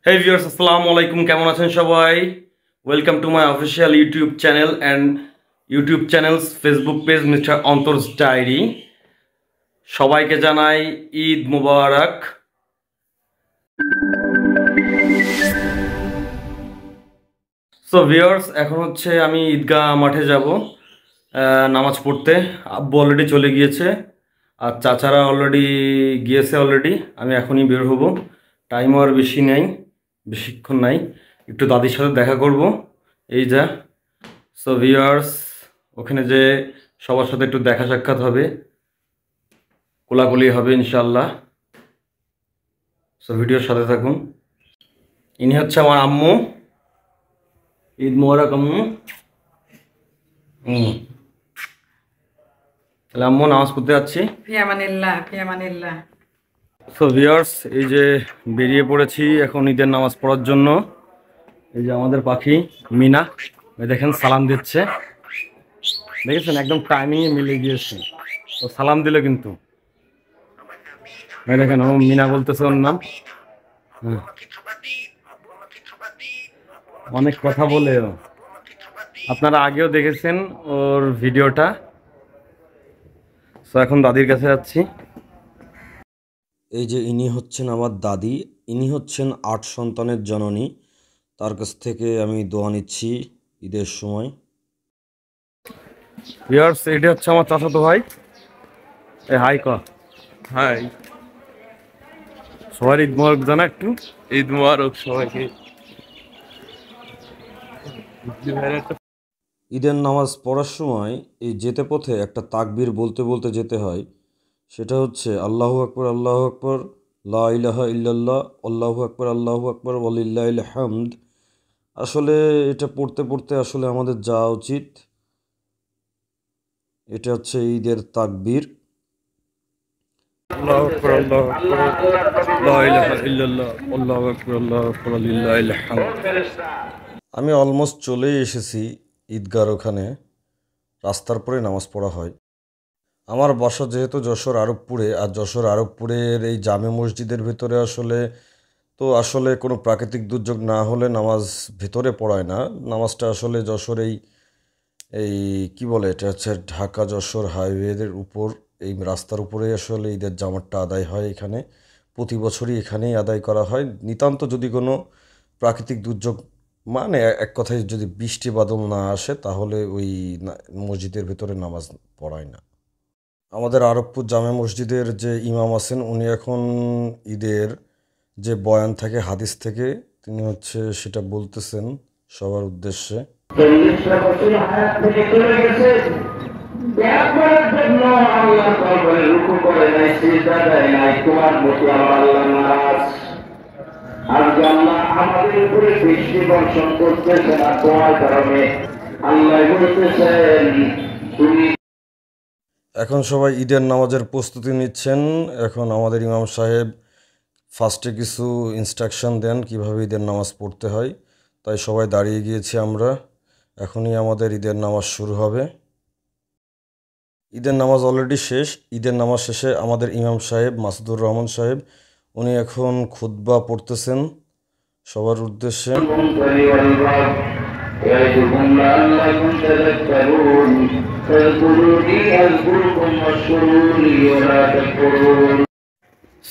Hey viewers, assalamu alaikum. কেমন আছেন সবাই? Welcome to my official YouTube channel and YouTube channel's Facebook page Mr. Antor's Diary. সবাইকে জানাই ঈদ মুবারক। So viewers, এখন হচ্ছে আমি ঈদগাহ মাঠে যাব নামাজ পড়তে। আব্বু অলরেডি চলে গিয়েছে আর চাচারা অলরেডি গিয়েছে অলরেডি। আমি এখনই বের হব, টাইমও আর বেশি নেই, বেশিক্ষণ নাই, একটু দাদির সাথে দেখা করব এই যা। সো ভিউয়ার্স, ওখানে যে সবার সাথে একটু দেখা সাক্ষাৎ হবে, কোলাকুলি হবে ইনশাল্লাহ। সো ভিডিওর সাথে থাকুন। ইনি হচ্ছে আমার আম্মু। ঈদ মোবারক আম্মু। তাহলে আম্মু নামাজ পড়তে যাচ্ছি। সো ভিউয়ার্স, এই যে বেরিয়ে পড়েছি এখন ঈদের নামাজ পড়ার জন্য। এই যে আমাদের পাখি মিনা, দেখেন সালাম দিচ্ছে, দেখেছেন একদম টাইমিংয়ে মিলে গিয়েছে। ও সালাম দিল কিন্তু, দেখেন ও মিনা বলতেছে ওর নাম। অনেক কথা বলে, আপনারা আগেও দেখেছেন ওর ভিডিওটা। সো এখন দাদির কাছে যাচ্ছি। এই যে ইনি হচ্ছেন আমার দাদি, ইনি হচ্ছেন ৮ সন্তানের জননী। তার কাছ থেকে আমি দোয়া নিচ্ছি ঈদের সময়। ভিউয়ার্স, এটা হচ্ছে আমার চাচাতো ভাই। এই হাই ক হাই, সবার ঈদ মোবারক জানা একটু। ঈদ মুবারক সবাইকে। ঈদের নামাজ পড়ার সময় এই যেতে পথে একটা তাকবীর বলতে বলতে যেতে হয়। সেটা হচ্ছে আল্লাহু আকবার, আল্লাহু আকবার, লা ইলাহা ইল্লাল্লাহ, আল্লাহু আকবার, আল্লাহু আকবার, ওয়ালিল্লাহিল হামদ। আসলে এটা পড়তে পড়তে আসলে আমাদের যাওয়া উচিত। এটা হচ্ছে ঈদের তাকবীর। আল্লাহু আকবার, আল্লাহু আকবার, লা ইলাহা ইল্লাল্লাহ, আল্লাহু আকবার, আল্লাহু আকবার, ওয়ালিল্লাহিল হামদ। আমি অলমোস্ট চলেই এসেছি ঈদগার ওখানে। রাস্তার পরে নামাজ পড়া হয়। আমার বাসা যেহেতু যশোর আরবপুরে, আর যশোর আরবপুরের এই জামে মসজিদের ভিতরে আসলে কোনো প্রাকৃতিক দুর্যোগ না হলে নামাজ ভিতরে পড়ায় না। নামাজটা আসলে যশোর এই কি বলে, এটা হচ্ছে ঢাকা যশোর হাইওয়ের উপর, এই রাস্তার উপরে আসলে ঈদের জামাতটা আদায় হয়। এখানে প্রতি বছরই এখানেই আদায় করা হয়। নিতান্ত যদি কোনো প্রাকৃতিক দুর্যোগ, মানে এক কথায় যদি বৃষ্টি বাদল না আসে, তাহলে ওই মসজিদের ভিতরে নামাজ পড়ায় না। আমাদের আরবপুর জামে মসজিদের যে ইমাম আছেন, উনি এখন ঈদের যে বয়ান থাকে হাদিস থেকে, তিনি হচ্ছে সেটা বলতেছেন সবার উদ্দেশ্যে। আমাদের উপরে বৃষ্টি বর্ষণ করতেছে না তোমার কারণে। আল্লাহ বলতেছেন তুমি। এখন সবাই ঈদের নামাজের প্রস্তুতি নিচ্ছেন। এখন আমাদের ইমাম সাহেব ফার্স্টে কিছু ইনস্ট্রাকশন দেন কিভাবে ঈদের নামাজ পড়তে হয়, তাই সবাই দাঁড়িয়ে গিয়েছি আমরা। এখনই আমাদের ঈদের নামাজ শুরু হবে। ঈদের নামাজ অলরেডি শেষ। ঈদের নামাজ শেষে আমাদের ইমাম সাহেব মাসুদুর রহমান সাহেব, উনি এখন খুতবা পড়তেছেন সবার উদ্দেশ্যে।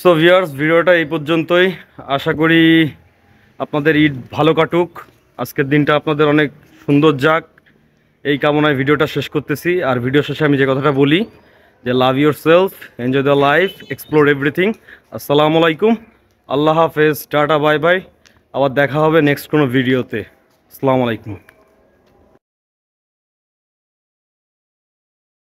সো ভিউয়ার্স, ভিডিওটা এই পর্যন্তই। আশা করি আপনাদের ঈদ ভালো কাটুক, আজকের দিনটা আপনাদের অনেক সুন্দর যাক, এই কামনায় ভিডিওটা শেষ করতেছি। আর ভিডিও শেষে আমি যে কথাটা বলি যে love your self, enjoy the life, explore everything. আসসালামু আলাইকুম, আল্লাহ হাফেজ, টাটা, বাই বাই। আবার দেখা হবে নেক্সট কোনো ভিডিওতে। আসসালামু আলাইকুম।